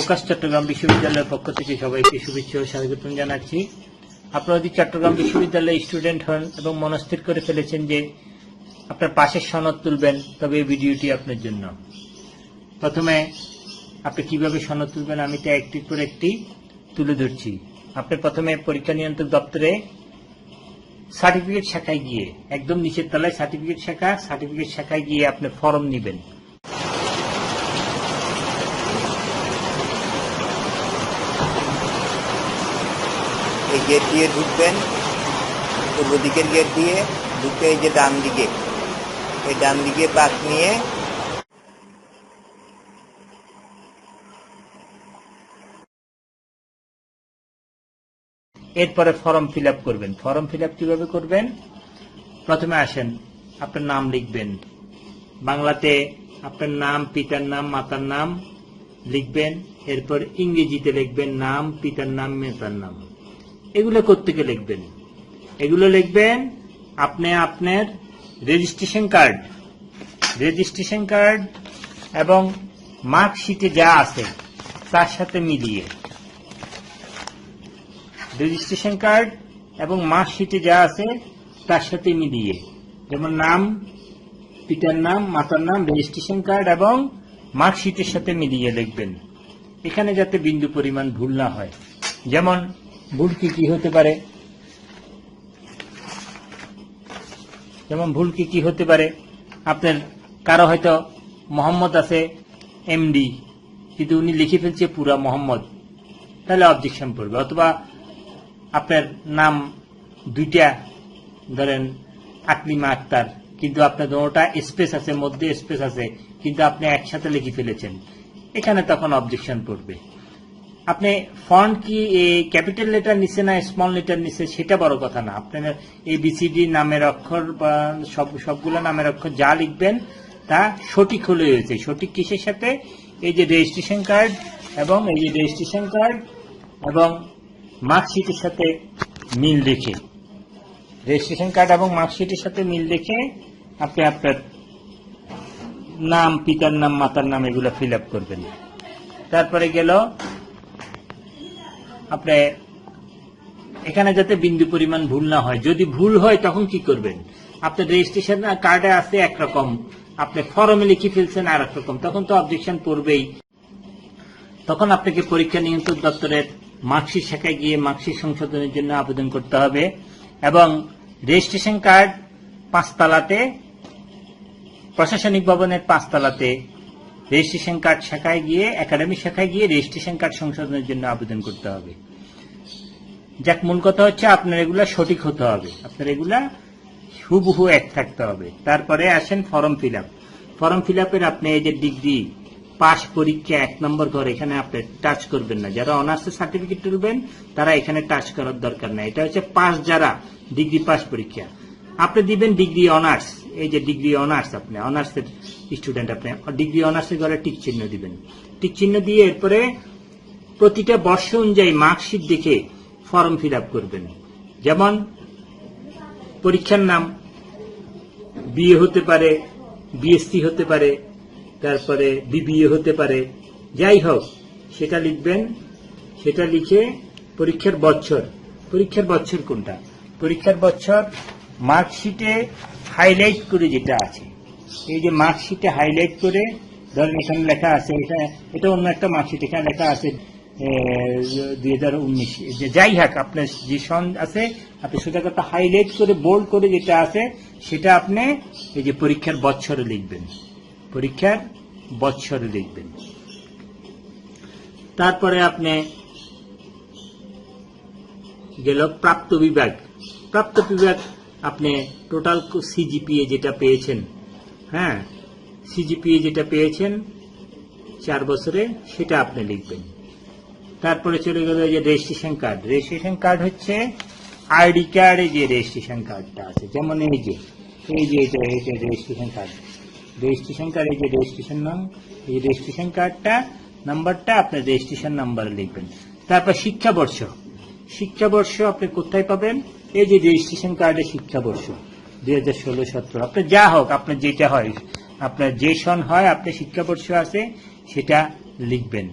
Focus Chittagong বিশ্ববিদ্যালয়ের পক্ষ থেকে সবাইকে শুভেচ্ছা ও স্বাগতম জানাচ্ছি। আপনারা যদি চট্টগ্রাম বিশ্ববিদ্যালয়ের স্টুডেন্ট হন এবং মনস্থির করে ফেলেছেন যে আপনার পাশের সনদ তুলবেন, তবে এই ভিডিওটি আপনার জন্য। প্রথমে আপনি কিভাবে সনদ তুলবেন আমি তা একটির পর একটি তুলে ধরছি। আপনি প্রথমে পরীক্ষা নিয়ন্ত্রক দপ্তরে সার্টিফিকেট শাখায় গিয়ে, একদম নিচের তলায় সার্টিফিকেট শাখায় গিয়ে আপনি ফর্ম নেবেন। এই গেট দিয়ে ঢুকবেন, পূর্ব দিকের গেট দিয়ে ঢুকে এই যে ডান দিকে, এই ডান দিকে পাশ নিয়ে এরপরে ফর্ম ফিল আপ করবেন। ফর্ম ফিল আপ কিভাবে করবেন? প্রথমে আসেন, আপনার নাম লিখবেন। বাংলাতে আপনার নাম, পিতার নাম, মাতার নাম লিখবেন। এরপর ইংরেজিতে লিখবেন নাম, পিতার নাম, মাতার নাম। এগুলো কোত্থেকে লিখবেন? এগুলো লিখবেন আপনি আপনার রেজিস্ট্রেশন কার্ড এবং মার্কশিটে যা আছে তার সাথে মিলিয়ে। রেজিস্ট্রেশন কার্ড এবং মার্কশিটে যা আছে তার সাথে মিলিয়ে, যেমন নাম, পিতার নাম, মাতার নাম, রেজিস্ট্রেশন কার্ড এবং মার্কশিটের সাথে মিলিয়ে লিখবেন। এখানে যাতে বিন্দু পরিমাণ ভুল না হয়। যেমন ভুল কি হতে পারে? আপনার কারো হয়তো মোহাম্মদ আছে এমডি, কিন্তু উনি লিখে ফেলছে পুরা মোহাম্মদ, তাহলে অবজেকশন পড়বে। অথবা আপনার নাম দুইটা, ধরেন আকলিমা আক্তার, কিন্তু আপনার দুটোটা স্পেস আছে, মধ্যে স্পেস আছে, কিন্তু আপনি একসাথে লিখে ফেলেছেন, এখানে তখন অবজেকশন পড়বে। আপনি ফন্ট কি ক্যাপিটাল লেটার নিচে না স্মল লেটার নিচে সেটা বড় কথা না। আপনার ABCD নামের অক্ষর বা সবগুলো নামের অক্ষর যা লিখবেন তা সঠিক হলে হয়েছে। সঠিক কিসের সাথে? এই যে রেজিস্ট্রেশন কার্ড এবং মার্কশিটের সাথে মিল রেখে, আপনি আপনার নাম, পিতার নাম, মাতার নাম এগুলো ফিল আপ করবেন। তারপরে গেল আপনি এখানে যাতে বিন্দু পরিমাণ ভুল না হয়। যদি ভুল হয় তখন কি করবেন? আপনার রেজিস্ট্রেশন কার্ডে আছে একরকম, আপনি ফর্মে লিখে ফেলছেন আর একরকম, তখন তো অবজেকশন পড়বেই। তখন আপনাকে পরীক্ষা নিয়ন্ত্রক দপ্তরের মার্কশিট শাখায় গিয়ে মার্কশিট সংশোধনের জন্য আবেদন করতে হবে এবং রেজিস্ট্রেশন কার্ড 5 তলাতে, প্রশাসনিক ভবনের 5 তলাতে রেজিস্ট্রেশন কার্ড শাখায় গিয়ে, একাডেমিক শাখায় গিয়ে রেজিস্ট্রেশন কার্ড সংশোধনের জন্য আবেদন করতে হবে। যাক, মূল কথা হচ্ছে আপনার এগুলা সঠিক হতে হবে, আপনার এগুলা হুবহু এক থাকতে হবে। তারপরে আসেন form fill up. Form fill আপের আপনি এই যে ডিগ্রি পাস পরীক্ষা 1 নম্বর ঘর, এখানে আপনি টাচ করবেন না। যারা অনার্সের সার্টিফিকেট তুলবেন তারা এখানে টাচ করার দরকার নাই। এটা হচ্ছে পাস, যারা ডিগ্রি পাস পরীক্ষা। আপনি দিবেন ডিগ্রি অনার্স, এই যে ডিগ্রি অনার্স, আপনি অনার্সের স্টুডেন্ট, আপনি ডিগ্রি অনার্সের ঘরে টিক চিহ্ন দিবেন। টিক চিহ্ন দিয়ে এরপরে প্রতিটা বর্ষ অনুযায়ী মার্কশিট দেখে ফর্ম ফিল আপ করবেন। যেমন পরীক্ষার নাম বিএ হতে পারে, বিএসসি হতে পারে, তারপরে বিবিএ হতে পারে, যাই হোক সেটা লিখবেন। সেটা লিখে পরীক্ষার বছর কোনটা, পরীক্ষার বছর মার্কশিটে হাইলাইট করে যেটা আছে, এই যে মার্কশিটে হাইলাইট করে, ধরেন এখানে লেখা আছে, এটা অন্য একটা মার্কশিট, এখানে লেখা আছে 2019, যাই হোক আপনার যে সন আছে, আপনি সেটা কথা হাইলাইট করে বোল্ড করে যেটা আছে সেটা আপনি এই যে পরীক্ষার বছরে লিখবেন। তারপরে আপনি গেল প্রাপ্ত বিভাগ। আপনি টোটাল সিজিপিএ যেটা পেয়েছেন, হ্যাঁ, সিজিপিএ যেটা পেয়েছেন 4 বছরে, সেটা আপনি লিখবেন। তারপরে চলে গেল যে রেজিস্ট্রেশন কার্ড হচ্ছে আইডি কার্ড, এই যে রেজিস্ট্রেশন কার্ডটা আছে, যেমন এই যে এটা রেজিস্ট্রেশন কার্ড, এই যে রেজিস্ট্রেশন কার্ডটা নাম্বারটা আপনি রেজিস্ট্রেশন নাম্বার লিখবেন। তারপর শিক্ষাবর্ষ আপনি কোথায় পাবেন? এই যে রেজিস্ট্রেশন কার্ডে শিক্ষাবর্ষ 2016-17, আপনার যা হোক, আপনার যেটা হয়, আপনার যে সন হয়, আপনার শিক্ষাবর্ষ আছে সেটা লিখবেন।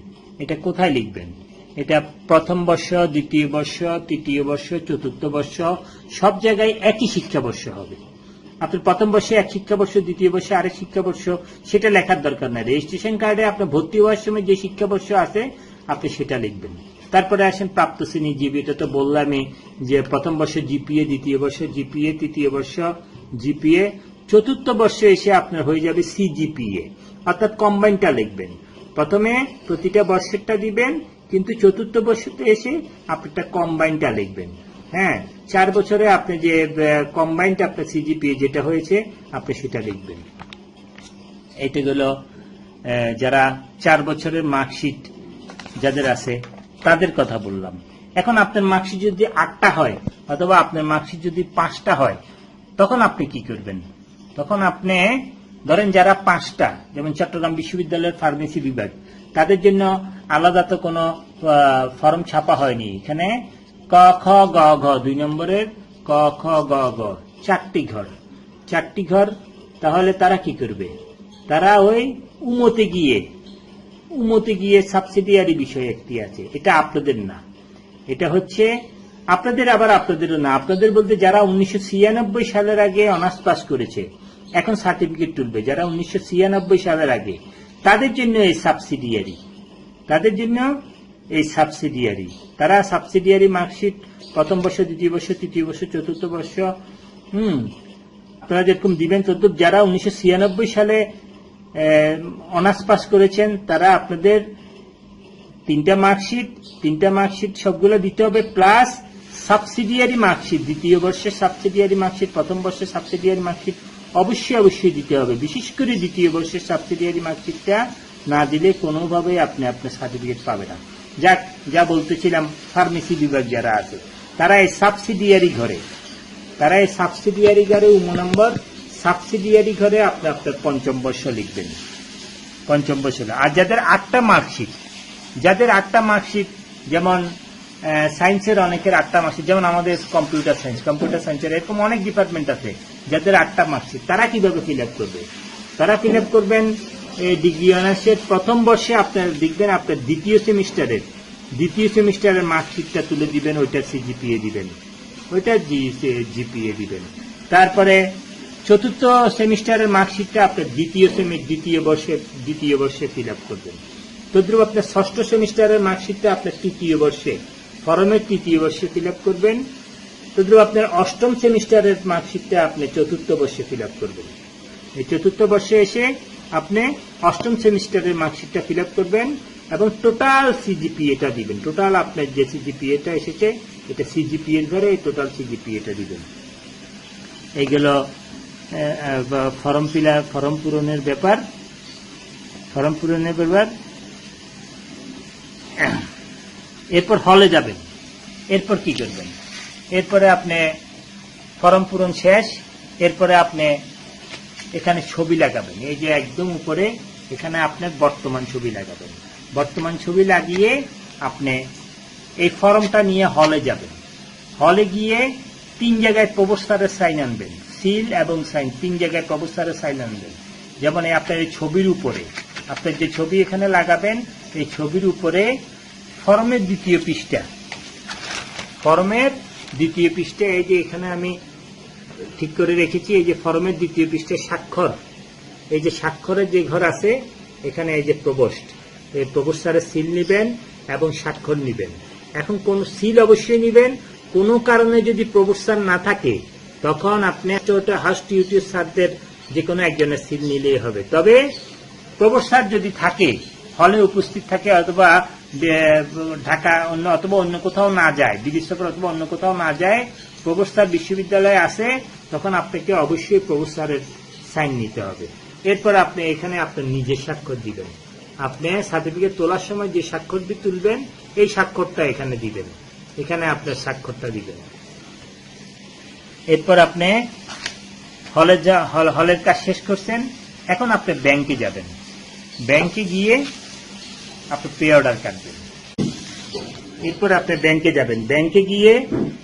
এটা কোথায় লিখবেন? এটা প্রথম বর্ষ, দ্বিতীয় বর্ষ, তৃতীয় বর্ষ, চতুর্থ বর্ষ, সব জায়গায় একই শিক্ষাবর্ষ হবে। আপনার প্রথম বর্ষে এক শিক্ষাবর্ষ, দ্বিতীয় বর্ষে আরেক শিক্ষাবর্ষ, সেটা লেখার দরকার নাই। রেজিস্ট্রেশন কার্ডে আপনার ভর্তি হওয়ার সময় যে শিক্ষাবর্ষ আছে আপনি সেটা লিখবেন। তারপরে আসেন প্রাপ্ত শ্রেণী জিপি। এটা তো বললামই যে প্রথম বর্ষ জিপিএ, দ্বিতীয় বর্ষ জিপিএ, তৃতীয় বর্ষ জিপিএ, চতুর্থ বর্ষে এসে আপনার হয়ে যাবে সিজিপিএ, অর্থাৎ কম্বাইনটা লিখবেন। প্রথমে প্রতিটা বর্ষেরটা দিবেন, কিন্তু চতুর্থ বর্ষতে এসে আপনারটা কম্বাইনটা লিখবেন। হ্যাঁ, 4 বছরে আপনি যে কম্বাইনটা আপনার সিজিপিএ যেটা হয়েছে আপনি সেটা লিখবেন। এটা গেল যারা 4 বছরের মার্কশিট যাদের আছে তাদের কথা বললাম। এখন আপনার মার্কশিট যদি 8টা হয় অথবা আপনার মার্কশিট যদি 5টা হয়, তখন আপনি কি করবেন? তখন আপনি ধরেন যারা 5টা, যেমন চট্টগ্রাম বিশ্ববিদ্যালয়ের ফার্মেসি বিভাগ, তাদের জন্য আলাদা তো কোনো ফর্ম ছাপা হয়নি। এখানে ক খ গ ঘ 2 নম্বরের ক খ গ ঘ 4টি ঘর। তাহলে তারা কি করবে? তারা ওই উমতে গিয়ে সাবসিডিয়ারি বিষয় একটি আছে, এটা আপনাদের না, এটা হচ্ছে আপনাদের, আবার আপনাদেরও না। আপনাদের বলতে যারা 1996 সালের আগে অনার্স পাস করেছে, এখন সার্টিফিকেট তুলবে, যারা 1996 সালের আগে, তাদের জন্য এই সাবসিডিয়ারি, তারা সাবসিডিয়ারি মার্কশিট প্রথম বর্ষ, দ্বিতীয় বর্ষ, তৃতীয় বর্ষ, চতুর্থ বর্ষ আপনারা যেরকম দিবেন, তদ্রুপ যারা 1996 সালে অনার্স পাস করেছেন তারা আপনাদের 3টা মার্কশিট সবগুলো দিতে হবে, প্লাস সাবসিডিয়ারি মার্কশিট, দ্বিতীয় বর্ষের সাবসিডিয়ারি মার্কশিট, প্রথম বর্ষের সাবসিডিয়ারি মার্কশিট অবশ্যই দিতে হবে। বিশেষ করে দ্বিতীয় বর্ষের সাবসিডিয়ারি মার্কশিটটা না দিলে কোনোভাবেই আপনি আপনার সার্টিফিকেট পাবে না। যা বলতেছিলাম, ফার্মেসি বিভাগ যারা আছে তারা এই সাবসিডিয়ারি ঘরে নম্বর সাবসিডিয়ারি ঘরে আপনি আপনার 5ম বর্ষ লিখবেন, 5ম বর্ষ। আর যাদের 8টা মার্কশিট, যেমন সায়েন্সের অনেকের 8টা মার্কশিট, যেমন আমাদের কম্পিউটার সায়েন্সের এরকম অনেক ডিপার্টমেন্ট আছে যাদের 8টা মার্কশিট, তারা কিভাবে ফিল আপ করবে? তারা ফিল আপ করবেন ডিগ্রি অনার্সের প্রথম বর্ষে আপনার দেখবেন আপনার দ্বিতীয় সেমিস্টারের মার্কশিটটা তুলে দিবেন, ওইটা সিজিপিএ দিবেন, ওইটা জিপিএ দিবেন। তারপরে চতুর্থ সেমিস্টারের মার্কশিটটা আপনার দ্বিতীয় বর্ষে ফিল আপ করবেন। তদ্রুপ আপনার ষষ্ঠ সেমিস্টারের মার্কশিটটা আপনার ফরমের তৃতীয় বর্ষে ফিল আপ করবেন। তদ্রুপ আপনার 8ম সেমিস্টারের মার্কশিটটা আপনি চতুর্থ বর্ষে ফিল আপ করবেন। এই চতুর্থ বর্ষে এসে আপনি 8ম সেমিস্টারের মার্কশিটটা ফিল আপ করবেন এবং টোটাল সিজিপিএটা দিবেন। টোটাল আপনার যে সিজিপিএটা এসেছে এটা সিজিপিএর ঘরে টোটাল সিজিপিএটা দিবেন। এইগুলো ফর্ম পূরণের ব্যাপার। এরপর হলে যাবেন। এরপর কি করবেন? এরপরে আপনি ফর্ম পূরণ শেষ, এরপরে আপনি এখানে ছবি লাগাবেন। এই যে একদম উপরে এখানে আপনার বর্তমান ছবি লাগাবেন। বর্তমান ছবি লাগিয়ে আপনি এই ফর্মটা নিয়ে হলে যাবেন। হলে গিয়ে 3 জায়গায় প্রবেশদ্বারের সাইন আনবেন, সিল এবং সাইন 3 জায়গায় প্রবেশদ্বারের সাইন আনবেন। যেমন আপনার এই ছবির উপরে, আপনার যে ছবি এখানে লাগাবেন, এই ছবির উপরে ফর্মের দ্বিতীয় পৃষ্ঠা, এই যে এখানে আমি ঠিক করে রেখেছি, এই যে ফর্মের দ্বিতীয় পৃষ্ঠায় স্বাক্ষর, এই যে স্বাক্ষরের যে ঘর আছে এখানে এই যে এই প্রবেশদ্বারের সিল নিবেন এবং স্বাক্ষর নিবেন। এখন কোন সিল অবশ্যই নিবেন, কোনো কারণে যদি প্রবেশদ্বার না থাকে তখন আপনি হাউস টিউটর স্যারদের যে কোনো একজনের সিল নিলেই হবে। তবে প্রবেশদ্বার যদি থাকে, হলে উপস্থিত থাকে, অথবা ঢাকা অথবা অন্য কোথাও না যায়, বিদেশ সফর অথবা অন্য কোথাও না যায়, প্রবেশদ্বার বিশ্ববিদ্যালয়ে আসে, তখন আপনাকে অবশ্যই প্রবেশদ্বারের সাইন নিতে হবে। এরপর আপনি এখানে আপনার নিজের স্বাক্ষর দিবেন। আপনি সার্টিফিকেট তোলার সময় যে স্বাক্ষরটি তুলবেন এই স্বাক্ষরটা এখানে দিবেন, এখানে আপনার স্বাক্ষরটা দিবেন। এরপর আপনি হলের কাজ শেষ করছেন, এখন আপনি ব্যাংকে যাবেন। ব্যাংকে গিয়ে আপনি পে অর্ডার কাটবেন। এরপর আপনি ব্যাংকে যাবেন, ব্যাংকে গিয়ে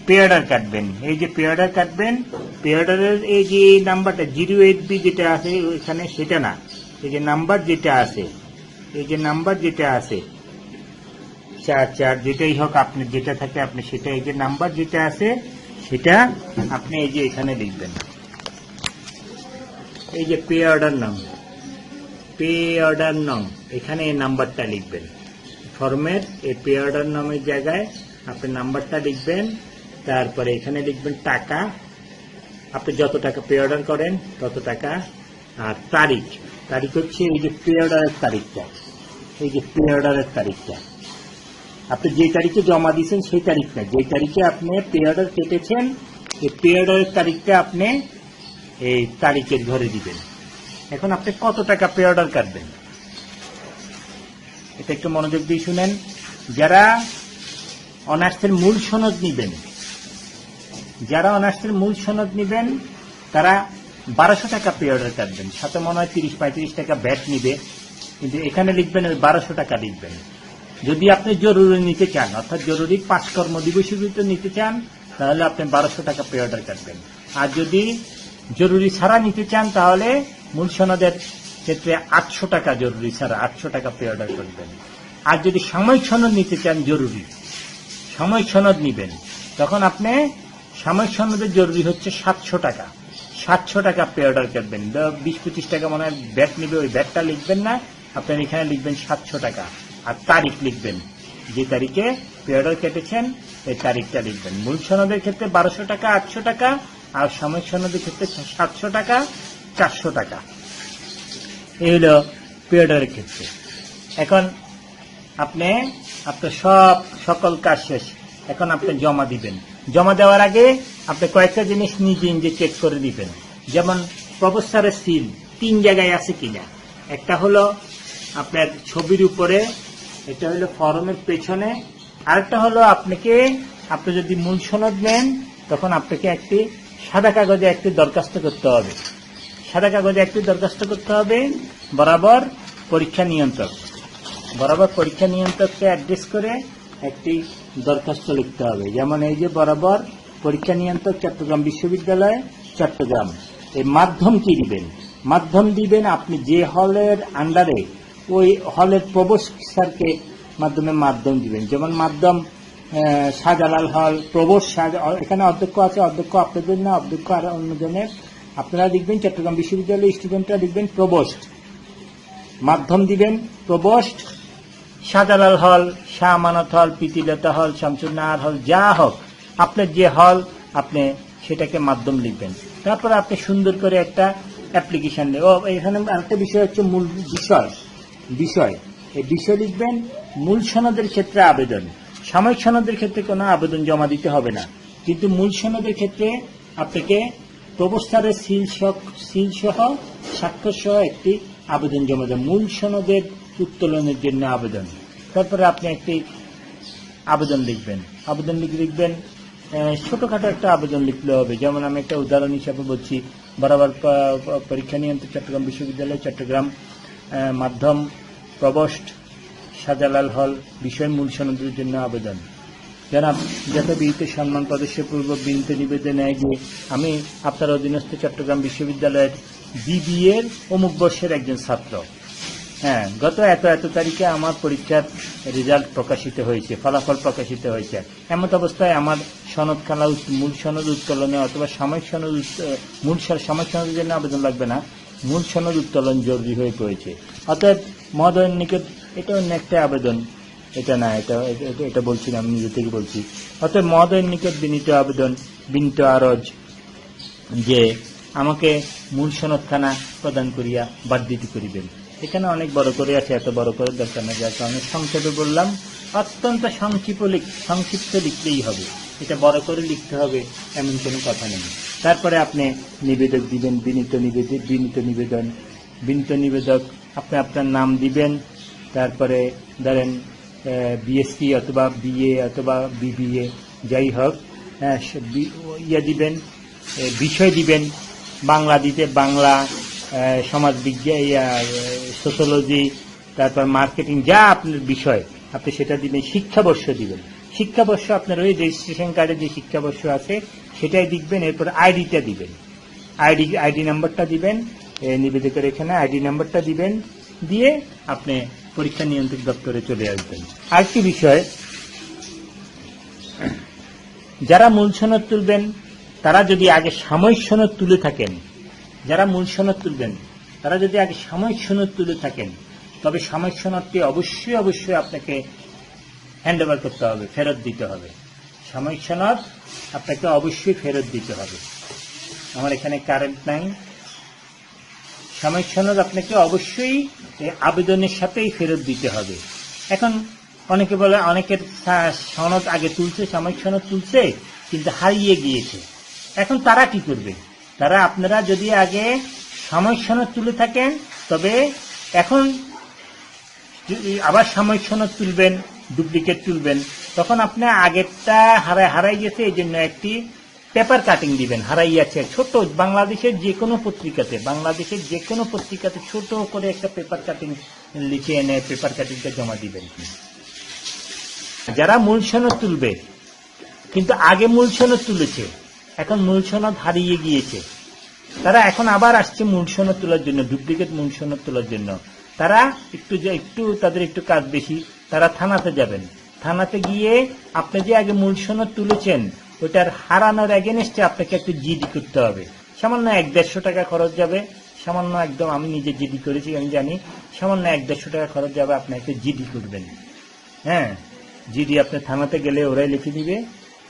পে অর্ডার কাটবেন। এই যে পে অর্ডার কাটবেন, পে অর্ডারের এই যে নাম্বারটা 08B যেটা আছে ওইখানে সেটা না, এই যে নাম্বার যেটা আছে, 4 যেটাই হোক, আপনি যেটা থাকে আপনি সেটা, এই যে নাম্বার যেটা আছে সেটা আপনি এই যে এখানে লিখবেন। এই যে পে অর্ডার নাম, এখানে এই নাম্বারটা লিখবেন। ফর্মের এই পে অর্ডার নামের জায়গায় আপনি নাম্বারটা লিখবেন। তারপরে এখানে লিখবেন টাকা, আপনি যত টাকা পে অর্ডার করেন তত টাকা। আর তারিখ হচ্ছে এই যে পে অর্ডারের তারিখটা, এই যে পে অর্ডারের তারিখটা আপনি যে তারিখে জমা দিয়েছেন সেই তারিখ না, যে তারিখে আপনি পে অর্ডার কেটেছেন এই পে অর্ডারের তারিখটা আপনি এই তারিখের ঘরে দিবেন। এখন আপনি কত টাকা পে অর্ডার কাটবেন এটা একটু মনোযোগ দিয়ে শুনেন। যারা অনার্সের মূল সনদ নিবেন তারা 1200 টাকা পে অর্ডার কাটবেন, সাথে মনে হয় 30-35 টাকা ব্যাট নিবে, কিন্তু এখানে লিখবেন ওই 1200 টাকা লিখবেন। যদি আপনি জরুরি নিতে চান, অর্থাৎ জরুরি 5 কর্মদিবসের ভিতরে নিতে চান, তাহলে আপনি 1200 টাকা পে অর্ডার কাটবেন। আর যদি জরুরি ছাড়া নিতে চান তাহলে মূল সনদের ক্ষেত্রে 800 টাকা, জরুরি ছাড়া 800 টাকা পে অর্ডার করবেন। আর যদি সাময়িক সনদ নিতে চান, জরুরি সাময়িক সনদ নিবেন, তখন আপনি সাময়িক সনদের জরুরি হচ্ছে 700 টাকা, 700 টাকা পে অর্ডার করবেন। 20-25 টাকা মনে হয় ব্যাট নিবে, ওই ব্যাটটা লিখবেন না, আপনার এখানে লিখবেন 700 টাকা। আর তারিখ লিখবেন, যে তারিখে পে অর্ডার কেটেছেন এই তারিখটা লিখবেন। মূল সনদের ক্ষেত্রে 1200 টাকা, 800 টাকা, আর সাময়িক সনদের ক্ষেত্রে 700 টাকা, 400 টাকা। এই হলো পে অর্ডারের ক্ষেত্রে। এখন আপনি আপনার সকল কাজ শেষ, এখন আপনি জমা দিবেন। জমা দেওয়ার আগে আপনি কয়েকটা জিনিস নিজে চেক করে দিবেন, যেমন প্রবেশারের সিল 3 জায়গায় আছে কিনা। একটা হলো আপনার ছবির উপরে, এটা হলো ফর্মের পেছনে, আরেকটা হলো আপনি যদি মূল সনদ নেন তখন আপনাকে একটি সাদা কাগজে একটি দরখাস্ত করতে হবে। বরাবর পরীক্ষা নিয়ন্ত্রককে অ্যাড্রেস করে একটি দরখাস্ত লিখতে হবে। যেমন এই যে বরাবর পরীক্ষা নিয়ন্ত্রক, চট্টগ্রাম বিশ্ববিদ্যালয়, চট্টগ্রাম। এই মাধ্যম কি দিবেন? মাধ্যম দিবেন আপনি যে হলের আন্ডারে, ওই হলের প্রবেশ স্যারকে মাধ্যমে মাধ্যম দিবেন। যেমন মাধ্যম শাহজালাল হল, প্রবোস, এখানে অধ্যক্ষ আছে, অধ্যক্ষ আপনাদের না, অধ্যক্ষ আর অন্যজনের, আপনারা লিখবেন চট্টগ্রাম বিশ্ববিদ্যালয়ের স্টুডেন্টরা লিখবেন প্রবোস্ট। মাধ্যম দিবেন প্রবোস্ট। শাহজালাল হল, শাহ আমানত হল, প্রীতিলতা হল, শামসুন্নাহার হল, যা হোক আপনার যে হল, আপনি সেটাকে মাধ্যম লিখবেন। তারপরে আপনি সুন্দর করে একটা অ্যাপ্লিকেশন এখানে আরেকটা বিষয় হচ্ছে মূল বিষয়। এই বিষয় লিখবেন। মূল সনদের ক্ষেত্রে আবেদন, সাময়িক সনদের ক্ষেত্রে কোনো আবেদন জমা দিতে হবে না, কিন্তু মূল সনদের ক্ষেত্রে আপনাকে প্রবেশারের সিল সহ স্বাক্ষর সহ একটি আবেদন জমা দেন, মূল সনদের উত্তোলনের জন্য আবেদন। তারপরে আপনি একটি আবেদন লিখবেন। লিখবেন ছোটখাটো একটা আবেদন লিখলে হবে। যেমন আমি একটা উদাহরণ হিসাবে বলছি, বরাবর পরীক্ষা নিয়ন্ত্রক, চট্টগ্রাম বিশ্ববিদ্যালয়, চট্টগ্রাম, মাধ্যম প্রবোস্ট, শাহজালাল হল, বিষয় মূল সনদের জন্য আবেদন। যারা যথাবিহিত সম্মান প্রদর্শনপূর্বক বিনীত নিবেদনে যে আমি আপনার অধীনস্থ চট্টগ্রাম বিশ্ববিদ্যালয়ের BBA অমুক বর্ষের একজন ছাত্র। গত এত তারিখে আমার পরীক্ষার রেজাল্ট প্রকাশিত হয়েছে, ফলাফল প্রকাশিত হয়েছে। এমত অবস্থায় আমার সনদ খালা মূল সনদ উত্তোলনে অথবা সাময়িক সনদের জন্য আবেদন লাগবে না, মূল সনদ উত্তোলন জরুরি হয়ে পড়েছে। অর্থাৎ মহোদয়ের নিকট, এটা অন্য একটা আবেদন, এটা না, এটা বলছি না, আমি নিজে থেকে বলছি। অর্থাৎ মহোদয়ের নিকট বিনীত আরজ যে আমাকে মূল সনদখানা প্রদান করিয়া বাধ্যতি করিবেন। এখানে অনেক বড় করে আছে, এত বড় করে দরকার না, যার কারণে সংক্ষেপে বললাম। অত্যন্ত সংক্ষিপ্ত লিখলেই হবে, এটা বড় করে লিখতে হবে এমন কোনো কথা নেই। তারপরে আপনি নিবেদক দিবেন, বিনীত নিবেদক আপনি আপনার নাম দিবেন। তারপরে ধরেন BSc অথবা BA অথবা BBA যাই হোক, দিবেন, বিষয় দিবেন, বাংলা দিতে বাংলা, সমাজ বিজ্ঞান, সোশ্যোলজি, তারপর মার্কেটিং, যা আপনার বিষয় আপনি সেটা দিবেন। শিক্ষাবর্ষ দিবেন, শিক্ষাবর্ষ আপনার ওই রেজিস্ট্রেশন কার্ডে যে শিক্ষাবর্ষ আছে সেটাই লিখবেন। এরপর আইডিটা দিবেন, আইডি নাম্বারটা দিবেন, নিবেদকের এখানে আইডি নাম্বারটা দিবেন, দিয়ে আপনি পরীক্ষা নিয়ন্ত্রক দপ্তরে চলে আসবেন। আরেকটি বিষয়, যারা মূল সনদ তুলবেন তারা যদি আগে সাময়িক সনদ তুলে থাকেন, যারা মূল সনদ তুলবেন তারা যদি আগে সাময়িক সনদ তুলে থাকেন, তবে সাময়িক সনদটি অবশ্যই আপনাকে হ্যান্ড ওভার করতে হবে, ফেরত দিতে হবে। সাময়িক সনদ আপনাকে অবশ্যই ফেরত দিতে হবে। আমার এখানে কারেন্ট নাই। সাময়িক সনদ আপনাকে অবশ্যই আবেদনের সাথেই ফেরত দিতে হবে। এখন অনেকে বলে, অনেকের সনদ আগে তুলছে, সাময়িক সনদ তুলছে কিন্তু হারিয়ে গিয়েছে। এখন তারা কি করবে? তারা, আপনারা যদি আগে সাময়িক সনদ তুলে থাকেন, তবে এখন আবার সাময়িক সনদ তুলবেন, ডুপ্লিকেট তুলবেন, তখন আপনি আগেরটা হারাই গেছে, এই জন্য একটি পেপার কাটিং দিবেন। হারাইয়াছে ছোট, বাংলাদেশের যে কোনো পত্রিকাতে ছোট করে একটা পেপার কাটিং লিখে এনে পেপার কাটিংটা জমা দিবেন। যারা মূল সনদ তুলবে কিন্তু আগে মূল সনদ তুলেছে, এখন মূল সনদ হারিয়ে গিয়েছে, তারা এখন আবার আসছে মূল সনদ তোলার জন্য, ডুপ্লিকেট মূল সনদ তোলার জন্য। তারা তাদের একটু কাজ বেশি, তারা থানাতে যাবেন। থানাতে গিয়ে আপনি যে আগে মূল সনদ তুলেছেন ওটার হারানোর এগেনস্টে আপনাকে একটু জিডি করতে হবে। সামান্য 1-150 টাকা খরচ যাবে, সামান্য একদম, আমি নিজে জিডি করেছি, আমি জানি, সামান্য 1-150 টাকা খরচ যাবে, আপনি একটা জিডি করবেন। হ্যাঁ, জিডি আপনি থানাতে গেলে ওরাই লিখে দিবে,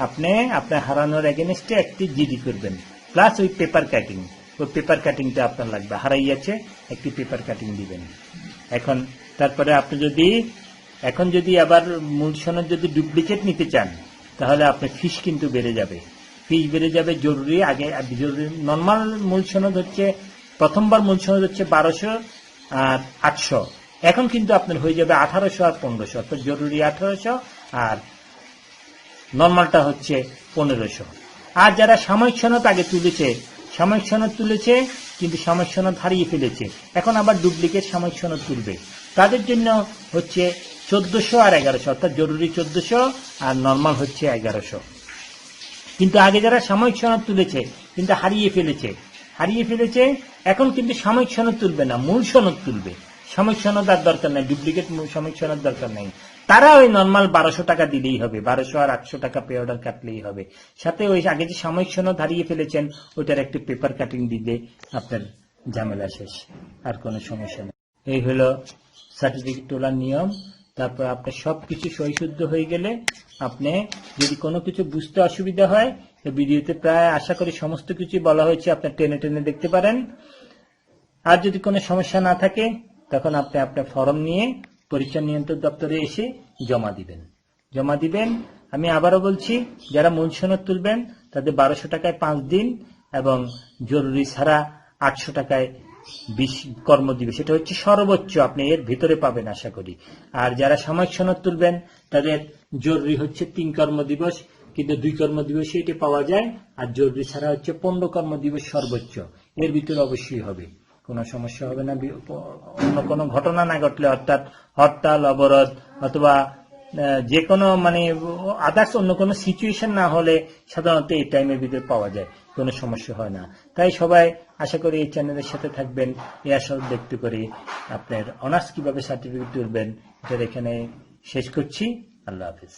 আপনি আপনার হারানোর এগেনস্টে একটি জিডি করবেন, প্লাস ওই পেপার কাটিং, ওই পেপার কাটিংটা আপনার লাগবে, হারাইয়াছে একটি পেপার কাটিং দিবেন। এখন তারপরে আপনি যদি আবার মূল সনদ যদি ডুপ্লিকেট নিতে চান, তাহলে আপনার ফিস কিন্তু বেড়ে যাবে, জরুরি। নর্মাল মূল সনদ হচ্ছে, প্রথমবার মূল সনদ হচ্ছে 1200 আর 800, এখন কিন্তু আপনার হয়ে যাবে 1800 আর 1500, অর্থাৎ জরুরি 1800 আর নর্মালটা হচ্ছে 1500। আর যারা সাময়িক সনদ আগে তুলেছে কিন্তু সাময়িক সনদ হারিয়ে ফেলেছে, এখন আবার ডুপ্লিকেট সাময়িক সনদ তুলবে, তাদের জন্য হচ্ছে 1400 আর 1100, অর্থাৎ জরুরি 1400 আর নর্মাল হচ্ছে 1100। কিন্তু আগে যারা সাময়িক সনদ তুলেছে কিন্তু হারিয়ে ফেলেছে, এখন কিন্তু সাময়িক সনদ তুলবে না, মূল সনদ তুলবে। সাময়িক সনদ আর দরকার নাই, ডুপ্লিকেট সাময়িক সনদ দরকার নাই, তারা ওই নর্মাল 1200 টাকা দিলেই হবে, 1200 আর 800 টাকা পে অর্ডার কাটলেই হবে। সাথে ওই আগে যে সাময়িক সনদ হারিয়ে ফেলেছেন ওইটার একটি পেপার কাটিং দিলে আপনার ঝামেলা শেষ, আর কোনো সমস্যা নেই। এই হলো সার্টিফিকেট তোলার নিয়ম। তারপর আপনার সবকিছু সহিশুদ্ধ হয়ে গেলে, আপনি যদি কোনো কিছু বুঝতে অসুবিধা হয়, ভিডিওতে প্রায় আশা করি সমস্ত কিছু বলা হয়েছে, আপনি টেনে দেখতে পারেন। আর যদি কোনো সমস্যা না থাকে, তখন আপনি আপনার ফর্ম নিয়ে পরীক্ষা নিয়ন্ত্রক দপ্তরে এসে জমা দিবেন। আমি আবারও বলছি, যারা মূল সনদ তুলবেন তাদের 1200 টাকায় 5 দিন এবং জরুরি ছাড়া 800 টাকায় 20 কর্মদিবস, সেটা হচ্ছে সর্বোচ্চ, আপনি এর ভিতরে পাবেন আশা করি। আর যারা সাময়িক সনদ তুলবেন তাদের জরুরি হচ্ছে 3 কর্মদিবস, কিন্তু 2 কর্মদিবসে এটি পাওয়া যায়, আর জরুরি ছাড়া হচ্ছে 15 কর্মদিবস সর্বোচ্চ, এর ভিতরে অবশ্যই হবে, কোনো সমস্যা হবে না। অন্য কোনো ঘটনা না ঘটলে, অর্থাৎ হরতাল, অবরোধ অথবা যে কোনো আদার্স অন্য কোনো সিচুয়েশন না হলে সাধারণত এই টাইমের ভিতরে পাওয়া যায়, কোনো সমস্যা হয় না। তাই সবাই আশা করি এই চ্যানেলের সাথে থাকবেন, এই আশা ব্যক্ত করি। আপনার অনার্স কিভাবে সার্টিফিকেট তুলবেন, এটা এখানে শেষ করছি। আল্লাহ হাফিজ।